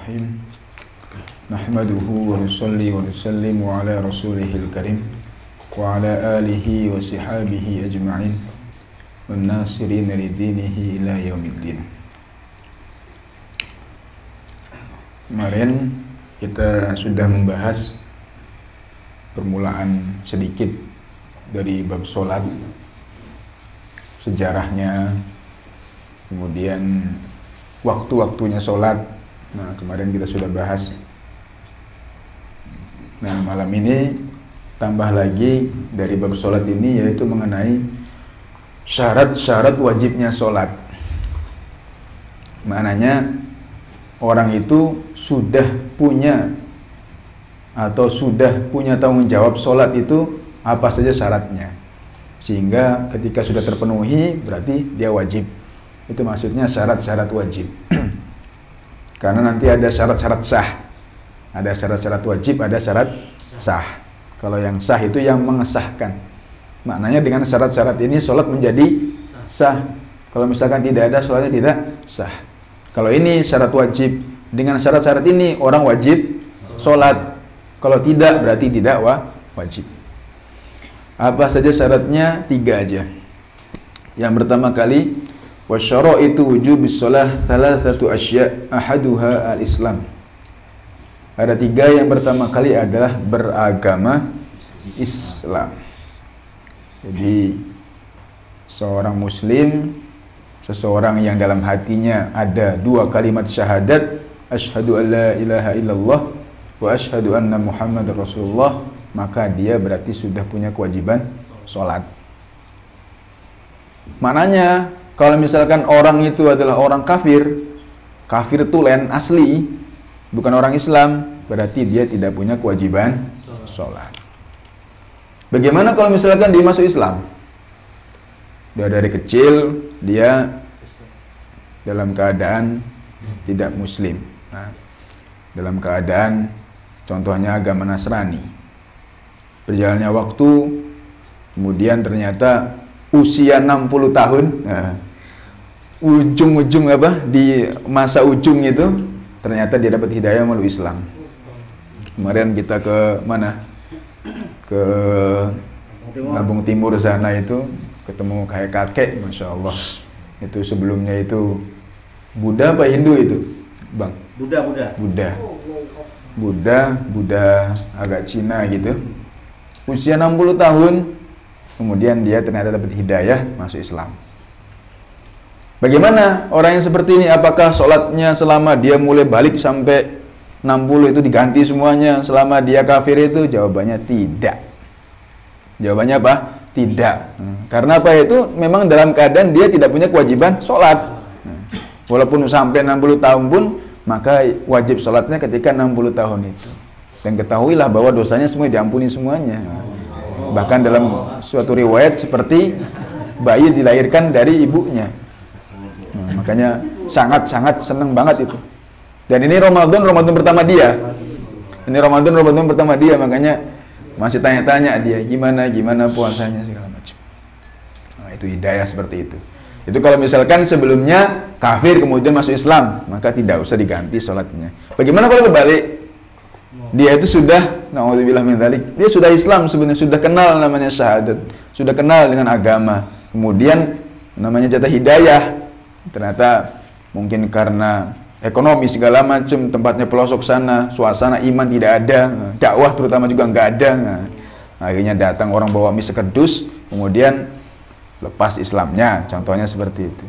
Bismillahirrahmanirrahim. Nahmaduhu wa nusalli wa nusallimu ala rasulihil karim wa ala alihi wa sahbihi ajma'in wan nasirina lidinihi ila yaumiddin. Kemarin kita sudah membahas permulaan sedikit dari bab sholat, sejarahnya, kemudian waktu-waktunya sholat. Nah, kemarin kita sudah bahas. Nah, malam ini tambah lagi dari bab sholat ini, yaitu mengenai syarat-syarat wajibnya sholat. Maknanya orang itu sudah punya atau sudah punya tanggung jawab sholat itu apa saja syaratnya, sehingga ketika sudah terpenuhi berarti dia wajib. Itu maksudnya syarat-syarat wajib. Karena nanti ada syarat-syarat sah, ada syarat-syarat wajib, ada syarat sah. Kalau yang sah itu yang mengesahkan, maknanya dengan syarat-syarat ini sholat menjadi sah. Kalau misalkan tidak ada, sholatnya tidak sah. Kalau ini syarat wajib, dengan syarat-syarat ini orang wajib sholat. Kalau tidak, berarti tidak wajib. Apa saja syaratnya? 3 aja. Yang pertama kali, wasyaraitu wujubis shalah thalathatu asya' ahaduha al-islam. Ada 3. Yang pertama kali adalah beragama Islam. Jadi seorang muslim, seseorang yang dalam hatinya ada 2 kalimat syahadat, asyhadu an la ilaha illallah wa asyhadu anna muhammadar rasulullah, maka dia berarti sudah punya kewajiban sholat. Maknanya kalau misalkan orang itu adalah orang kafir, kafir tulen asli, bukan orang Islam, berarti dia tidak punya kewajiban sholat. Bagaimana kalau misalkan dia masuk Islam? Dari kecil dia dalam keadaan tidak muslim. Nah, dalam keadaan contohnya agama Nasrani. Berjalannya waktu, kemudian ternyata usia 60 tahun, nah, ujung-ujung di masa ujung itu ternyata dia dapat hidayah melalui Islam. Kemarin kita ke mana? Ke Lampung Timur sana itu ketemu kayak kakek, masya Allah. Itu sebelumnya itu Buddha apa Hindu itu, Bang? Buddha agak Cina gitu. Usia 60 tahun, kemudian dia ternyata dapat hidayah masuk Islam. Bagaimana orang yang seperti ini? Apakah sholatnya selama dia mulai balik sampai 60 itu diganti semuanya? Selama dia kafir itu? Jawabannya tidak. Jawabannya apa? Tidak. Karena apa itu? Memang dalam keadaan dia tidak punya kewajiban sholat. Walaupun sampai 60 tahun pun, maka wajib sholatnya ketika 60 tahun itu. Dan ketahuilah bahwa dosanya semua diampuni semuanya. Bahkan dalam suatu riwayat seperti bayi dilahirkan dari ibunya. Makanya sangat-sangat senang banget itu. Dan ini Ramadan pertama dia. Ini Ramadan pertama dia, makanya masih tanya-tanya dia gimana puasanya segala macam. Nah, itu hidayah seperti itu. Itu kalau misalkan sebelumnya kafir kemudian masuk Islam, maka tidak usah diganti sholatnya. Bagaimana kalau kebalik? Dia itu sudah, na'udzubillah min dzalik, dia sudah Islam sebenarnya, sudah kenal namanya syahadat, sudah kenal dengan agama. Kemudian namanya jatah hidayah. Ternyata mungkin karena ekonomi segala macam, tempatnya pelosok sana, suasana iman tidak ada, dakwah terutama juga nggak ada. Nah, akhirnya datang orang bawa mie sekedus, kemudian lepas Islamnya, contohnya seperti itu.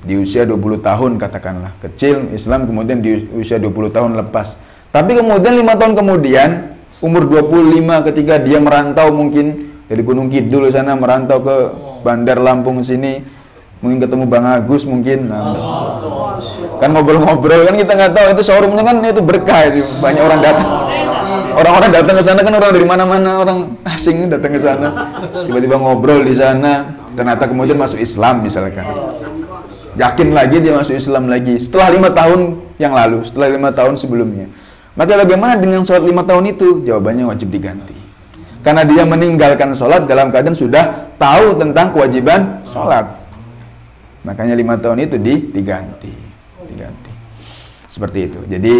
Di usia 20 tahun katakanlah, kecil Islam, kemudian di usia 20 tahun lepas. Tapi kemudian 5 tahun kemudian, umur 25 ketika dia merantau mungkin dari Gunung Kidul sana, merantau ke Bandar Lampung sini, mungkin ketemu Bang Agus mungkin. Nah, kan ngobrol-ngobrol kan, kita nggak tahu itu showroomnya kan itu berkah itu, banyak orang datang. Orang-orang datang ke sana kan, orang dari mana-mana, orang asing datang ke sana. Tiba-tiba ngobrol di sana, ternyata kemudian masuk Islam misalkan. Yakin lagi dia masuk Islam lagi setelah 5 tahun yang lalu, setelah 5 tahun sebelumnya. Maka bagaimana dengan sholat 5 tahun itu? Jawabannya wajib diganti. Karena dia meninggalkan sholat dalam keadaan sudah tahu tentang kewajiban sholat. Makanya 5 tahun itu diganti. Seperti itu. Jadi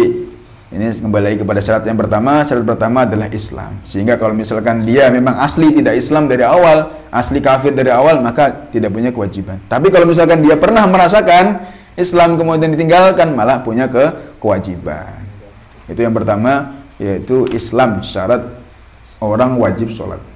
ini kembali lagi kepada syarat yang pertama. Syarat pertama adalah Islam. Sehingga kalau misalkan dia memang asli tidak Islam dari awal, asli kafir dari awal, maka tidak punya kewajiban. Tapi kalau misalkan dia pernah merasakan Islam kemudian ditinggalkan, malah punya kewajiban. Itu yang pertama, yaitu Islam, syarat orang wajib sholat.